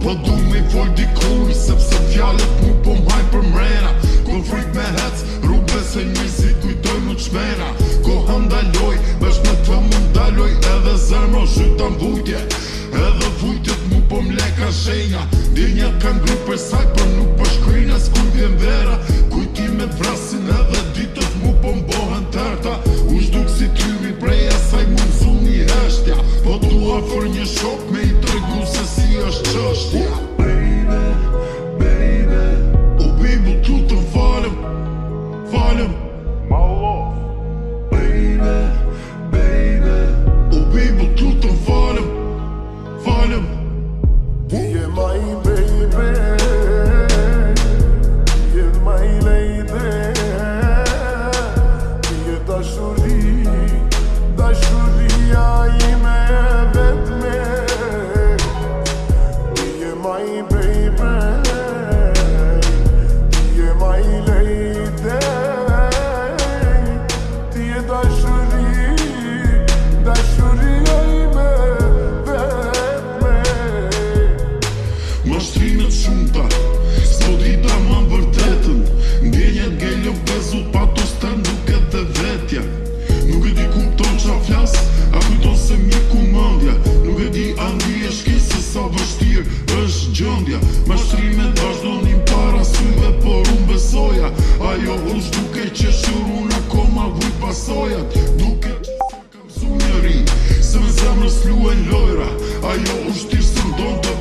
Po du me fol dikuj, sepse fjallet mu po m'haj për mrena. Ko frik me hec, rrugve se njësit kujtoj mu t'shmena. Ko ndaloj, vesh me të mu ndaloj, edhe zërmo shyta m'vujtje. Edhe vujtjet mu po m'leka shenja. Dinjat kan gru për saj, për nuk po shkrina s'kuj vjen vera. Kujtimet vrasin edhe ditët mu po m'bohen tërta. U shduk si tyri prej asaj mu m'zu një heshtja. Po dua for një shok me i tregu se si është qështja. Baby, baby, o baby tutëm falem, falem. Baby, baby, o baby tutëm falem, falem. Ti je my baby, ti je my lady. Ti je dashuri, dashuria ime vetme. Ti je my baby, ti je my lady. Ti je dashuri, dashuria ime vetme. Mashtrimet shumëta, s'po dita ma vërtetën. Ndjenjet gellë bezu patos të nduket dhe vetja. Nuk e di kupton qa flas, a kujton se miku mëndja. Nuk e di a ndi e shki se sa vështir është gjëndja. Mashtrimet vazhdonin para syve, por unë besoja. Ajo është duke qeshur unë akoma vuj pasojat. Duke që se kam su njëri, se me zemrës luen lojra. Ajo është tirë së ndon të